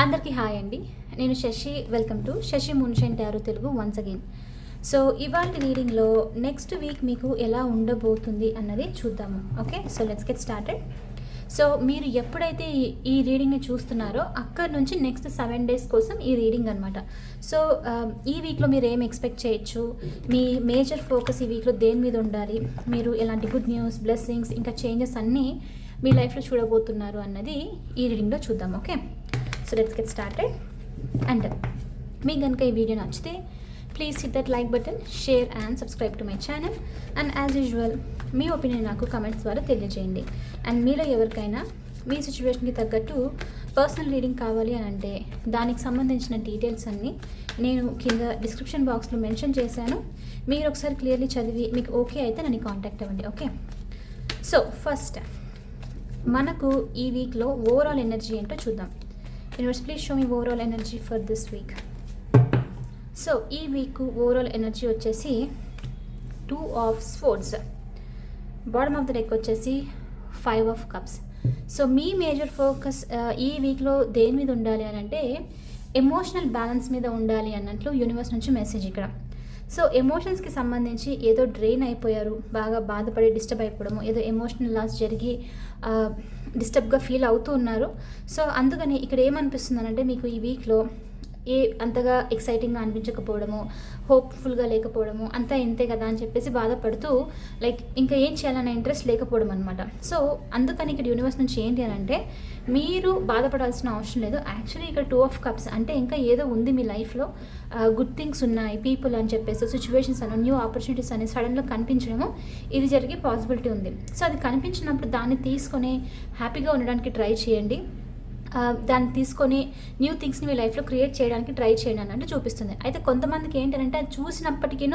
అందరికీ హాయ్ అండి. నేను శశి. వెల్కమ్ టు శశి మున్షెన్ tarot Telugu once again. So ఇవాళ రీడింగ్లో నెక్స్ట్ వీక్ మీకు ఎలా ఉండబోతుంది అన్నది చూద్దాము. Okay, so let's get started. So మీరు ఎప్పుడైతే ఈ రీడింగ్ని చూస్తున్నారో అక్కడ నుంచి నెక్స్ట్ 7 days కోసం ఈ రీడింగ్ అనమాట. సో ఈ వీక్లో మీరు ఏం ఎక్స్పెక్ట్ చేయొచ్చు, మీ మేజర్ ఫోకస్ ఈ వీక్లో దేని మీద ఉండాలి, మీరు ఎలాంటి గుడ్ న్యూస్, బ్లెస్సింగ్స్, ఇంకా చేంజెస్ అన్నీ మీ లైఫ్లో చూడబోతున్నారు అన్నది ఈ రీడింగ్లో చూద్దాం. Okay, so let's get started. And మీకు కనుక ఈ వీడియో నచ్చితే please hit that like button, share and subscribe to my channel. And as usual me opinion నాకు కమెంట్స్ ద్వారా తెలియజేయండి. అండ్ మీలో ఎవరికైనా మీ సిచ్యువేషన్కి తగ్గట్టు పర్సనల్ రీడింగ్ కావాలి అని అంటే దానికి సంబంధించిన డీటెయిల్స్ అన్నీ నేను కింద డిస్క్రిప్షన్ బాక్స్లో మెన్షన్ చేశాను. మీరు ఒకసారి క్లియర్లీ చదివి మీకు ఓకే అయితే నన్ను కాంటాక్ట్ అవ్వండి. ఓకే, సో ఫస్ట్ మనకు ఈ వీక్లో ఓవరాల్ ఎనర్జీ ఏంటో చూద్దాం. Universe please show me overall energy for this week. So ఈ వీక్ ఓవరాల్ ఎనర్జీ వచ్చేసి 2 of Swords, bottom of the deck వచ్చేసి 5 of Cups. So me major focus ఈ వీక్లో దేని మీద ఉండాలి అని అంటే ఎమోషనల్ బ్యాలెన్స్ మీద ఉండాలి అన్నట్లు యూనివర్స్ నుంచి మెసేజ్ ఇక్కడ. సో ఎమోషన్స్కి సంబంధించి ఏదో డ్రైన్ అయిపోయారు, బాగా బాధపడి డిస్టర్బ్ అయిపోవడము, ఏదో ఎమోషనల్ లాస్ జరిగి డిస్టర్బ్గా ఫీల్ అవుతూ ఉన్నారు. సో అందుకని ఇక్కడ ఏమనిపిస్తుంది అంటే మీకు ఈ వీక్లో అంతగా ఎక్సైటింగ్గా అనిపించకపోవడము, హోప్ఫుల్గా లేకపోవడము, అంతా ఇంతే కదా అని చెప్పేసి బాధపడుతూ లైక్ ఇంకా ఏం చేయాలనే ఇంట్రెస్ట్ లేకపోవడం అనమాట. సో అందుకని ఇక్కడ యూనివర్స్ నుంచి ఏంటి అని అంటే మీరు బాధపడాల్సిన అవసరం లేదు. యాక్చువల్లీ ఇక్కడ 2 of Cups అంటే ఇంకా ఏదో ఉంది మీ లైఫ్లో, గుడ్ థింగ్స్ ఉన్నాయి, పీపుల్ అని చెప్పేసి, సిచ్యువేషన్స్ అని, న్యూ ఆపర్చునిటీస్ అని సడన్గా కనిపించడము, ఇది జరిగే పాసిబిలిటీ ఉంది. సో అది కనిపించినప్పుడు దాన్ని తీసుకొని హ్యాపీగా ఉండడానికి ట్రై చేయండి. దాన్ని తీసుకొని న్యూ థింగ్స్ని మీ లైఫ్లో క్రియేట్ చేయడానికి ట్రై చేయండి అన్నట్టు చూపిస్తుంది. అయితే కొంతమందికి ఏంటంటే అది చూసినప్పటికీ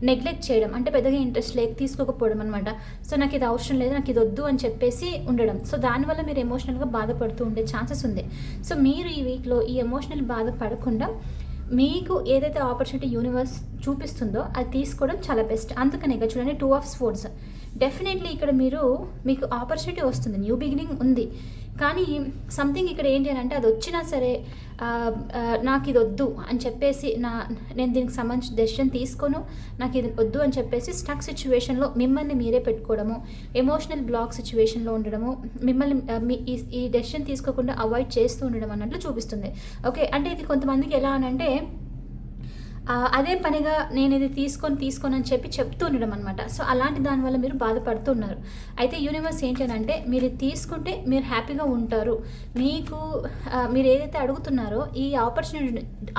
నెగ్లెక్ట్ చేయడం, అంటే పెద్దగా ఇంట్రెస్ట్ లేక తీసుకోకపోవడం అనమాట. సో నాకు ఇది అవసరం లేదు, నాకు ఇది వద్దు అని చెప్పేసి ఉండడం. సో దానివల్ల మీరు ఎమోషనల్గా బాధపడుతూ ఉండే ఛాన్సెస్ ఉంది. సో మీరు ఈ వీక్లో ఈ ఎమోషనల్ బాధపడకుండా మీకు ఏదైతే ఆపర్చునిటీ యూనివర్స్ చూపిస్తుందో అది తీసుకోవడం చాలా బెస్ట్. అందుకనే ఇక్కడ చూడండి 2 of Swords. డెఫినెట్లీ ఇక్కడ మీకు ఆపర్చునిటీ వస్తుంది, న్యూ బిగినింగ్ ఉంది. కానీ సంథింగ్ ఇక్కడ ఏంటి అని అంటే అది వచ్చినా సరే నాకు ఇది వద్దు అని చెప్పేసి నేను దీనికి సంబంధించిన డెసిషన్ తీసుకోను, నాకు ఇది వద్దు అని చెప్పేసి స్టక్ సిచ్యువేషన్లో మిమ్మల్ని మీరే పెట్టుకోవడము, ఎమోషనల్ బ్లాక్ సిచ్యువేషన్లో ఉండడము, మిమ్మల్ని ఈ డెసిషన్ తీసుకోకుండా అవాయిడ్ చేస్తూ ఉండడం అన్నట్లు చూపిస్తుంది. ఓకే, అంటే ఇది కొంతమందికి ఎలా అని అంటే అదే పనిగా నేను ఇది తీసుకొని అని చెప్తూ ఉండడం అనమాట. సో అలాంటి దానివల్ల మీరు బాధపడుతున్నారు. అయితే యూనివర్స్ ఏంటంటే మీరు తీసుకుంటే మీరు హ్యాపీగా ఉంటారు, మీరు ఏదైతే అడుగుతున్నారో ఈ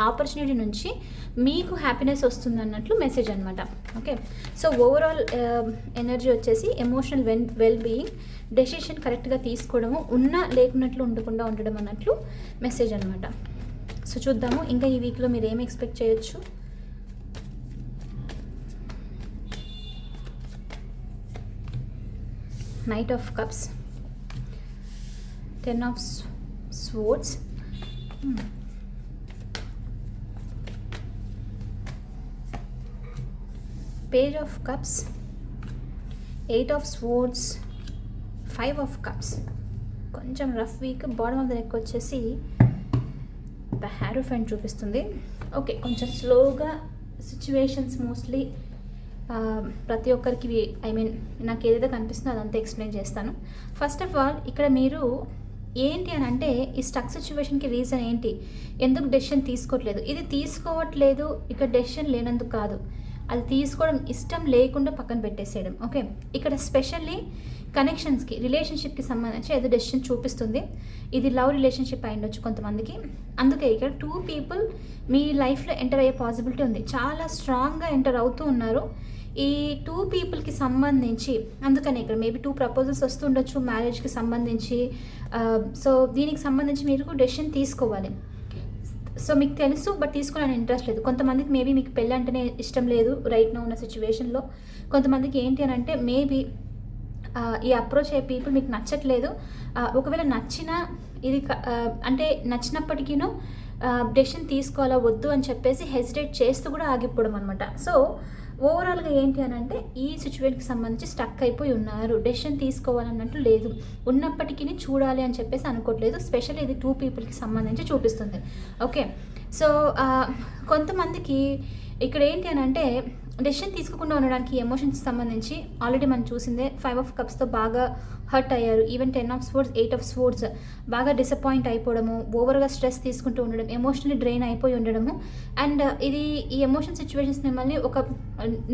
ఆపర్చునిటీ నుంచి మీకు హ్యాపీనెస్ వస్తుంది అన్నట్లు మెసేజ్ అనమాట. ఓకే, సో ఓవరాల్ ఎనర్జీ వచ్చేసి ఎమోషనల్ వెల్ బీయింగ్, డెసిషన్ కరెక్ట్గా తీసుకోవడము, ఉన్నా లేకున్నట్లు ఉండకుండా ఉండడం అన్నట్లు మెసేజ్ అనమాట. సో చూద్దాము ఇంకా ఈ వీక్లో మీరు ఏం ఎక్స్పెక్ట్ చేయొచ్చు. Knight of Cups, 10 of Swords, Page of Cups, 8 of Swords, 5 of Cups. కొంచెం rough week. Bottom of the deck వచ్చేసి ద హ్యారోఫెంట్ చూపిస్తుంది. ఓకే, కొంచెం స్లోగా సిచ్యువేషన్స్ మోస్ట్లీ ప్రతి ఒక్కరికి నాకు ఏదైతే కనిపిస్తుందో అదంతా ఎక్స్ప్లెయిన్ చేస్తాను. ఫస్ట్ ఆఫ్ ఆల్ ఇక్కడ మీరు ఏంటి అని అంటే ఈ స్టక్ సిచ్యువేషన్కి రీజన్ ఏంటి, ఎందుకు డెసిషన్ తీసుకోవట్లేదు, ఇది తీసుకోవట్లేదు ఇక్కడ డెసిషన్ లేనందుకు కాదు, అది తీసుకోవడం ఇష్టం లేకుండా పక్కన పెట్టేసేయడం. ఓకే, ఇక్కడ స్పెషల్లీ కనెక్షన్స్కి, రిలేషన్షిప్కి సంబంధించి ఏదో డెసిషన్ చూపిస్తుంది. ఇది లవ్ రిలేషన్షిప్ అయి ఉండొచ్చు కొంతమందికి. అందుకే ఇక్కడ 2 people మీ లైఫ్లో ఎంటర్ అయ్యే పాసిబిలిటీ ఉంది, చాలా స్ట్రాంగ్గా ఎంటర్ అవుతూ ఉన్నారు ఈ 2 peopleకి సంబంధించి. అందుకని ఇక్కడ మేబీ 2 proposals వస్తుండొచ్చు మ్యారేజ్కి సంబంధించి. సో దీనికి సంబంధించి మీరు డెసిషన్ తీసుకోవాలి. సో మీకు తెలుసు బట్ తీసుకోవాలని ఇంట్రెస్ట్ లేదు. కొంతమందికి మేబీ మీకు పెళ్ళి అంటేనే ఇష్టం లేదు రైట్ నో ఉన్న సిచ్యువేషన్లో. కొంతమందికి ఏంటి అని అంటే మేబీ ఈ అప్రోచ్ అయ్యే పీపుల్ మీకు నచ్చట్లేదు. ఒకవేళ నచ్చినా ఇది అంటే నచ్చినప్పటికీను డెసిషన్ తీసుకోవాలా వద్దు అని చెప్పేసి హెసిటేట్ చేస్తూ కూడా ఆగిపోవడం అనమాట. సో ఓవరాల్గా ఏంటి అని అంటే ఈ సిచ్యువేషన్కి సంబంధించి స్టక్ అయిపోయి ఉన్నారు. డెసిషన్ తీసుకోవాలన్నట్టు లేదు, ఉన్నప్పటికీ చూడాలి అని చెప్పేసి అనుకోవట్లేదు. స్పెషల్లీ ఇది 2 పీపుల్కి సంబంధించి చూపిస్తుంది. ఓకే, సో కొంతమందికి ఇక్కడ ఏంటి అని అంటే డెసిషన్ తీసుకోకుండా ఉండడానికి ఎమోషన్స్కి సంబంధించి ఆల్రెడీ మనం చూసిందే 5 ఆఫ్ కప్స్తో బాగా హర్ట్ అయ్యారు. Even 10 of swords, 8 of swords బాగా డిసప్పాయింట్ అయిపోవడము, ఓవర్గా స్ట్రెస్ తీసుకుంటూ ఉండడం, ఎమోషనల్లీ డ్రైన్ అయిపోయి ఉండడము. అండ్ ఇది ఈ ఎమోషన్ సిచ్యువేషన్స్ మిమ్మల్ని ఒక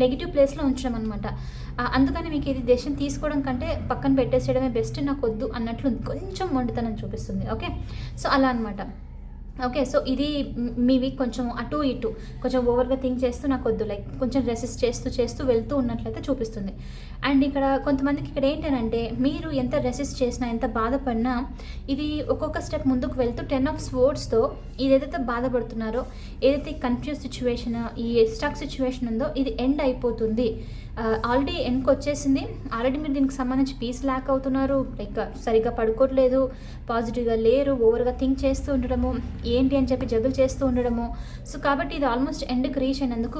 నెగిటివ్ ప్లేస్లో ఉంచడం అనమాట. అందుకని మీకు ఇది డెసిషన్ తీసుకోవడం కంటే పక్కన పెట్టేసేయడమే బెస్ట్, నాకు వద్దు అన్నట్లు కొంచెం మొండితనం చూపిస్తుంది. ఓకే, సో అలా అనమాట. ఓకే, సో ఇది మీ వీక్ కొంచెం అటు ఇటు కొంచెం ఓవర్గా థింక్ చేస్తూ నాకు వద్దు, లైక్ కొంచెం రెసిస్ట్ చేస్తూ వెళ్తూ ఉన్నట్లయితే చూపిస్తుంది. అండ్ ఇక్కడ కొంతమందికి ఇక్కడ ఏంటంటే మీరు ఎంత రెసిస్ట్ చేసినా, ఎంత బాధపడినా ఇది ఒక్కొక్క స్టెప్ ముందుకు వెళ్తూ 10 ఆఫ్ స్వోర్డ్స్తో ఇది ఏదైతే బాధపడుతున్నారో, ఏదైతే కన్ఫ్యూజ్ సిచ్యువేషన్, ఈ స్టక్ సిచ్యువేషన్ ఉందో ఇది ఎండ్ అయిపోతుంది. ఆల్రెడీ ఎండ్కి వచ్చేసింది. ఆల్రెడీ మీరు దీనికి సంబంధించి పీస్ ల్యాక్ అవుతున్నారు, లైక్ సరిగ్గా పడుకోవట్లేదు, పాజిటివ్గా లేరు, ఓవర్గా థింక్ చేస్తూ ఉండడము, ఏంటి అని చెప్పి జగులు చేస్తూ ఉండడము. సో కాబట్టి ఇది ఆల్మోస్ట్ ఎండ్కి రీచ్ అయినందుకు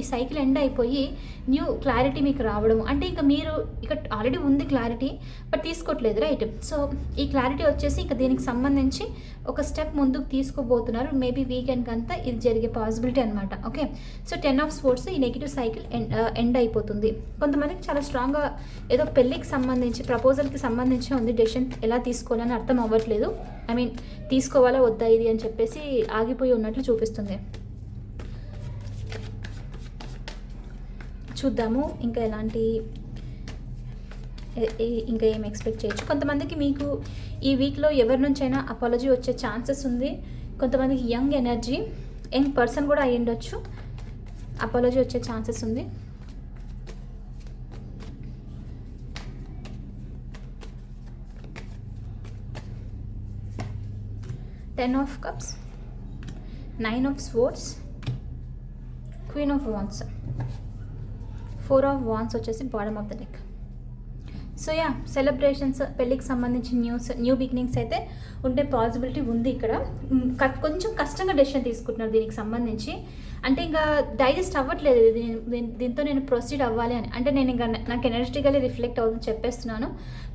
ఈ సైకిల్ ఎండ్ అయిపోయి న్యూ క్లారిటీ మీకు రావడము. అంటే ఇంకా మీరు ఇక్కడ ఆల్రెడీ ఉంది క్లారిటీ, బట్ తీసుకోవట్లేదు, రైట్? సో ఈ క్లారిటీ వచ్చేసి ఇంకా దీనికి సంబంధించి ఒక స్టెప్ ముందుకు తీసుకోబోతున్నారు. మేబీ వీకెండ్కి అంతా ఇది జరిగే పాసిబిలిటీ అనమాట. ఓకే, సో 10 ఆఫ్ స్వోర్డ్స్ ఈ నెగిటివ్ సైకిల్ ఎండ్ అయిపోతుంది. కొంతమందికి చాలా స్ట్రాంగ్గా ఏదో పెళ్ళికి సంబంధించి, ప్రపోజల్కి సంబంధించి ఉంది, డెసిషన్ ఎలా తీసుకోవాలని అర్థం అవ్వట్లేదు. ఐ మీన్ తీసుకోవాలా వద్దా ఇది అని చెప్పేసి ఆగిపోయి ఉన్నట్లు చూపిస్తుంది. చూద్దాము ఇంకా ఇంకా ఏం ఎక్స్పెక్ట్ చేయొచ్చు. కొంతమందికి మీకు ఈ వీక్లో ఎవరి నుంచైనా అపాలజీ వచ్చే ఛాన్సెస్ ఉంది. కొంతమందికి యంగ్ పర్సన్ కూడా అయ్యి ఉండొచ్చు, అపాలజీ వచ్చే ఛాన్సెస్ ఉంది. Ten of Cups, 9 of Swords, Queen of Wands, 4 of Wands వచ్చేసి bottom of the deck. So yeah, celebrations, పెళ్ళికి సంబంధించిన న్యూ బిగినింగ్స్ అయితే ఉండే పాసిబిలిటీ ఉంది. ఇక్కడ కొంచెం కష్టంగా డెసిషన్ తీసుకుంటున్నారు దీనికి సంబంధించి. అంటే ఇంకా డైజెస్ట్ అవ్వట్లేదు దీంతో నేను ప్రొసీడ్ అవ్వాలి అని. అంటే నేను ఇంకా నాకు ఎనర్జెటికల్లీ రిఫ్లెక్ట్ అవుతుంది చెప్పేస్తున్నాను.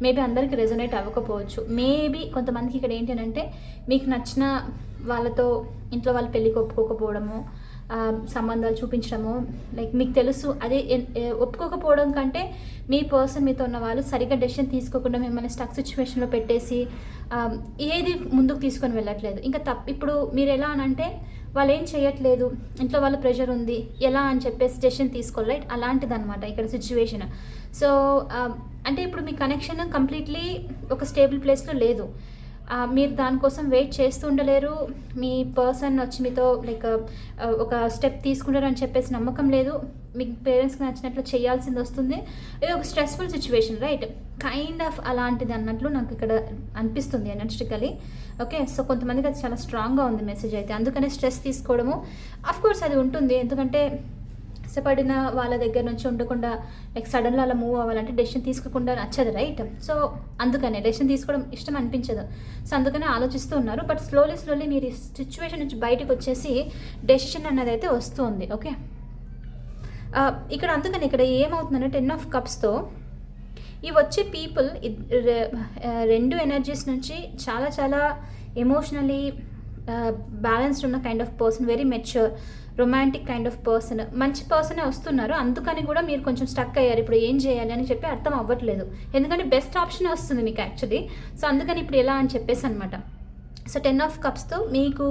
మేబీ అందరికీ రెజొనేట్ అవ్వకపోవచ్చు. మేబీ కొంతమందికి ఇక్కడ ఏంటి అంటే మీకు నచ్చిన వాళ్ళతో ఇంట్లో వాళ్ళు పెళ్ళికి ఒప్పుకోకపోవడము, సంబంధాలు చూపించడము, లైక్ మీకు తెలుసు అదే ఒప్పుకోకపోవడం కంటే మీ పర్సన్ మీతో ఉన్న వాళ్ళు సరిగ్గా డెసిషన్ తీసుకోకుండా మిమ్మల్ని స్టక్ సిచ్యువేషన్లో పెట్టేసి ఏది ముందుకు తీసుకొని వెళ్ళట్లేదు. ఇంకా ఇప్పుడు మీరు ఎలా అని అంటే వాళ్ళు ఏం చేయట్లేదు, ఇంట్లో వాళ్ళ ప్రెషర్ ఉంది, ఎలా అని చెప్పేసి డెసిషన్ తీసుకోవాలి, రైట్? అలాంటిది అనమాట ఇక్కడ సిచ్యువేషన్. సో అంటే ఇప్పుడు మీ కనెక్షన్ కంప్లీట్లీ ఒక స్టేబుల్ ప్లేస్లో లేదు. మీరు దానికోసం వెయిట్ చేస్తూ ఉండలేరు. మీ పర్సన్ వచ్చి మీతో లైక్ ఒక స్టెప్ తీసుకుంటారని చెప్పేసి నమ్మకం లేదు. మీకు పేరెంట్స్కి నచ్చినట్లు చేయాల్సింది వస్తుంది. ఇది ఒక stressful situation, right? Kind of అలాంటిది అన్నట్లు నాకు ఇక్కడ అనిపిస్తుంది ఎనర్జెటికలీ. ఓకే, సో కొంతమందికి అది చాలా స్ట్రాంగ్గా ఉంది మెసేజ్ అయితే. అందుకనే స్ట్రెస్ తీసుకోవడము అఫ్కోర్స్ అది ఉంటుంది. ఎందుకంటే ఇష్టపడిన వాళ్ళ దగ్గర నుంచి ఉండకుండా లైక్ సడన్గా అలా మూవ్ అవ్వాలంటే డెసిషన్ తీసుకోకుండా నచ్చదు, రైట్? సో అందుకనే డెసిషన్ తీసుకోవడం ఇష్టం అనిపించదు. సో అందుకనే ఆలోచిస్తూ ఉన్నారు. బట్ స్లోలీ మీరు ఈ సిచ్యువేషన్ నుంచి బయటకు వచ్చేసి డెసిషన్ అన్నది అయితే వస్తుంది. ఓకే, అందుకని ఇక్కడ ఏమవుతుందంటే 10 ఆఫ్ కప్స్తో ఈ వచ్చే పీపుల్ రెండు ఎనర్జీస్ నుంచి చాలా ఎమోషనలీ బ్యాలెన్స్డ్ ఉన్న kind of person, very mature, romantic kind of person, మంచి పర్సనే వస్తున్నారు. అందుకని కూడా మీరు కొంచెం స్టక్ అయ్యారు. ఇప్పుడు ఏం చేయాలి అని చెప్పి అర్థం అవ్వట్లేదు. ఎందుకంటే బెస్ట్ ఆప్షనే వస్తుంది మీకు యాక్చువల్లీ. సో అందుకని ఇప్పుడు ఎలా అని చెప్పేసి అనమాట. సో 10 ఆఫ్ కప్స్తో మీకు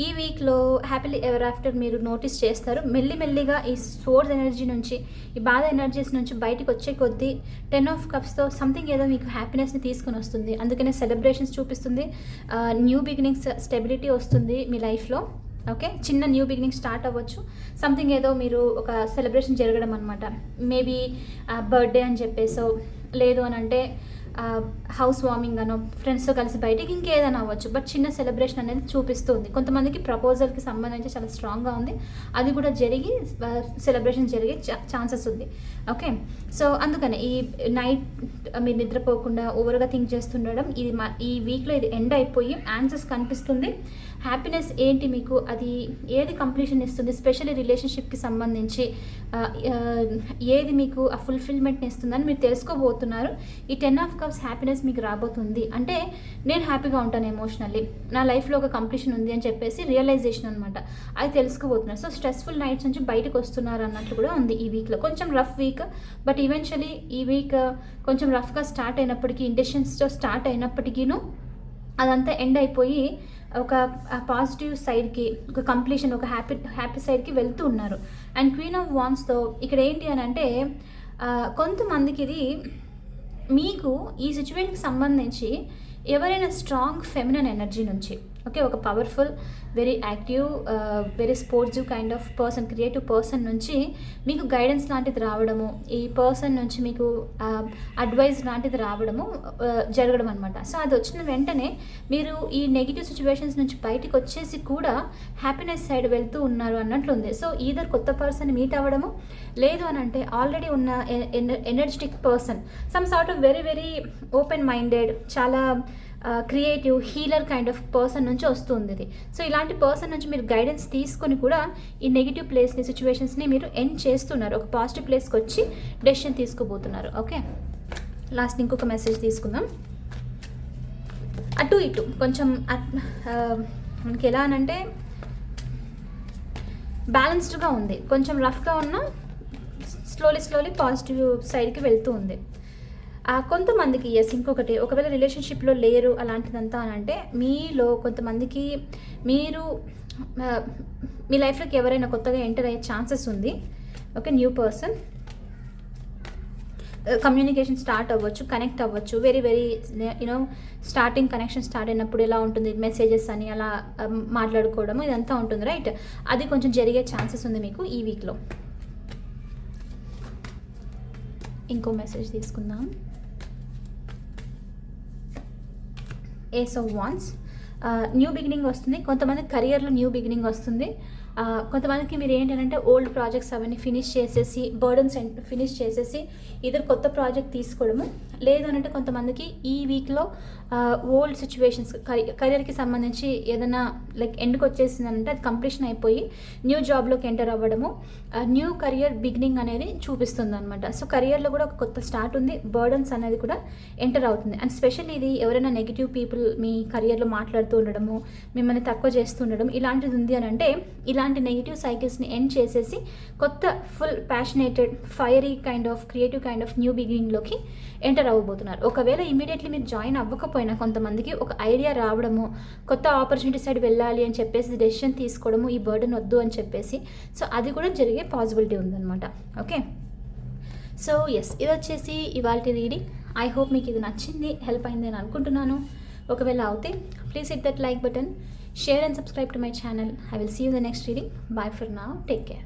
ఈ వీక్లో హ్యాపీలీ ఎవర్ ఆఫ్టర్ మీరు నోటీస్ చేస్తారు. మెల్లిగా ఈ సోర్స్ ఎనర్జీ నుంచి, ఈ బాధ ఎనర్జీస్ నుంచి బయటకు వచ్చే కొద్దీ 10 ఆఫ్ కప్స్తో సంథింగ్ ఏదో మీకు హ్యాపీనెస్ని తీసుకొని వస్తుంది. అందుకనే సెలబ్రేషన్స్ చూపిస్తుంది, న్యూ బిగినింగ్స్, స్టెబిలిటీ వస్తుంది మీ లైఫ్లో. ఓకే, చిన్న న్యూ బిగినింగ్ స్టార్ట్ అవ్వచ్చు. సంథింగ్ ఏదో మీరు ఒక సెలబ్రేషన్ జరగడం అనమాట. మేబీ బర్త్డే అని చెప్పేసో, లేదు అని అంటే హౌస్ వార్మింగ్ అనో ఫ్రెండ్స్తో కలిసి బయటికి ఇంకేదైనా అవ్వచ్చు, బట్ చిన్న సెలబ్రేషన్ అనేది చూపిస్తుంది. కొంతమందికి ప్రపోజల్కి సంబంధించి చాలా స్ట్రాంగ్గా ఉంది, అది కూడా జరిగి సెలబ్రేషన్ జరిగే ఛాన్సెస్ ఉంది. ఓకే, సో అందుకనే ఈ నైట్ మీరు నిద్రపోకుండా ఓవర్గా థింక్ చేస్తుండడం, ఇది ఈ వీక్లో ఇది ఎండ్ అయిపోయి ఆన్సర్స్ కనిపిస్తుంది. హ్యాపీనెస్ ఏంటి మీకు, అది ఏది కంప్లీషన్ ఇస్తుంది, స్పెషల్లీ రిలేషన్షిప్కి సంబంధించి ఏది మీకు ఆ ఫుల్ఫిల్మెంట్ని ఇస్తుందని మీరు తెలుసుకోబోతున్నారు. ఈ 10 ఆఫ్ కప్స్ హ్యాపీనెస్ మీకు రాబోతుంది. అంటే నేను హ్యాపీగా ఉంటాను ఎమోషనల్లీ, నా లైఫ్లో ఒక కంప్లీషన్ ఉంది అని చెప్పేసి రియలైజేషన్ అనమాట, అది తెలుసుకోబోతున్నారు. సో స్ట్రెస్ఫుల్ నైట్స్ నుంచి బయటకు వస్తున్నారు అన్నట్లు కూడా ఉంది ఈ వీక్లో. కొంచెం రఫ్ వీక్, బట్ ఈవెన్చువలీ ఈ వీక్ కొంచెం రఫ్గా స్టార్ట్ అయినప్పటికీ, ఇంటెన్షన్స్తో స్టార్ట్ అయినప్పటికీను అదంతా ఎండ్ అయిపోయి ఒక పాజిటివ్ సైడ్కి, ఒక కంప్లీషన్, ఒక హ్యాపీ సైడ్కి వెళ్తూ ఉన్నారు. అండ్ క్వీన్ ఆఫ్ వాండ్స్తో ఇక్కడ ఏంటి అని అంటే కొంతమందికి ఇది మీకు ఈ సిచ్యువేషన్కి సంబంధించి ఎవరైనా స్ట్రాంగ్ ఫెమినన్ ఎనర్జీ నుంచి, ఓకే, ఒక powerful, very active, very sportive kind of person, creative person నుంచి మీకు గైడెన్స్ లాంటిది రావడము, ఈ పర్సన్ నుంచి మీకు అడ్వైస్ లాంటిది రావడము జరగడం అనమాట. సో అది వచ్చిన వెంటనే మీరు ఈ నెగిటివ్ సిచ్యువేషన్స్ నుంచి బయటకు వచ్చేసి కూడా హ్యాపీనెస్ సైడ్ వెళ్తూ ఉన్నారు అన్నట్లు ఉంది. సో ఈధర్ కొత్త పర్సన్ మీట్ అవ్వడము, లేదు అని అంటే ఆల్రెడీ ఉన్న energetic person, some sort of very very open minded, చాలా creative, healer kind of person నుంచి వస్తుంది ఇది. సో ఇలాంటి పర్సన్ నుంచి మీరు గైడెన్స్ తీసుకొని కూడా ఈ నెగిటివ్ ప్లేస్ని, సిచ్యువేషన్స్ని మీరు ఎండ్ చేస్తున్నారు, ఒక పాజిటివ్ ప్లేస్కి వచ్చి డెసిషన్ తీసుకోబోతున్నారు. ఓకే, లాస్ట్ ఇంకొక మెసేజ్ తీసుకుందాం. అటు ఇటు కొంచెం మనకి ఎలా అనంటే బ్యాలెన్స్డ్గా ఉంది, కొంచెం రఫ్గా ఉన్న స్లోలీ పాజిటివ్ సైడ్కి వెళ్తూ ఉంది. కొంతమందికి ఇంకొకటి, ఒకవేళ రిలేషన్షిప్లో లేరు అలాంటిదంతా అని అంటే మీలో కొంతమందికి మీరు మీ లైఫ్లోకి ఎవరైనా కొత్తగా ఎంటర్ అయ్యే ఛాన్సెస్ ఉంది. Okay, new person, communication start అవ్వచ్చు, కనెక్ట్ అవ్వచ్చు, very very starting connection start అయినప్పుడు ఎలా ఉంటుంది, మెసేజెస్ అని అలా మాట్లాడుకోవడము ఇదంతా ఉంటుంది, రైట్? అది కొంచెం జరిగే ఛాన్సెస్ ఉంది మీకు ఈ వీక్లో. ఇంకో మెసేజ్ తీసుకుందాం. Ace of wands, new beginning వస్తుంది. కొంతమంది కెరియర్లో న్యూ బిగినింగ్ వస్తుంది. కొంతమందికి మీరు ఏంటంటే ఓల్డ్ ప్రాజెక్ట్స్ అవన్నీ ఫినిష్ చేసేసి, బర్డన్స్ ఫినిష్ చేసేసి ఇద్దరు కొత్త ప్రాజెక్ట్ తీసుకోవడము, లేదు అంటే కొంతమందికి ఈ వీక్లో ఓల్డ్ సిచ్యువేషన్స్, కెరియర్కి సంబంధించి ఏదైనా లైక్ ఎండ్కి వచ్చేసింది అంటే అది కంప్లీషన్ అయిపోయి న్యూ జాబ్లోకి ఎంటర్ అవ్వడము, న్యూ కెరియర్ బిగినింగ్ అనేది చూపిస్తుంది అనమాట. సో కెరియర్లో కూడా ఒక కొత్త స్టార్ట్ ఉంది, బర్డన్స్ అనేది కూడా ఎంటర్ అవుతుంది. అండ్ స్పెషల్లీ ఇది ఎవరైనా నెగిటివ్ పీపుల్ మీ కెరియర్లో మాట్లాడుతూ ఉండడము, మిమ్మల్ని తక్కువ చేస్తూ ఉండడం ఇలాంటిది ఉంది అని అంటే ఇలాంటి నెగిటివ్ సైకిల్స్ని ఎండ్ చేసేసి కొత్త full passionated, fiery kind of, creative kind of new బిగినింగ్లోకి ఎంటర్ అవ్వబోతున్నారు. ఒకవేళ ఇమీడియట్లీ మీరు జాయిన్ అవ్వకపోయినా కొంతమందికి ఒక ఐడియా రావడము, కొత్త ఆపర్చునిటీ సైడ్ వెళ్ళాలి అని చెప్పేసి డెసిషన్ తీసుకోవడము, ఈ బర్డెన్ వద్దు అని చెప్పేసి, సో అది కూడా జరిగే పాసిబిలిటీ ఉందన్నమాట. ఓకే, సో ఇది వచ్చేసి ఇవాళ రీడింగ్. ఐ హోప్ మీకు ఇది నచ్చింది, హెల్ప్ అయింది అని అనుకుంటున్నాను. ఒకవేళ అవుతే please hit that like button, share and subscribe to my channel. I will see you in the next reading. Bye for now. Take care.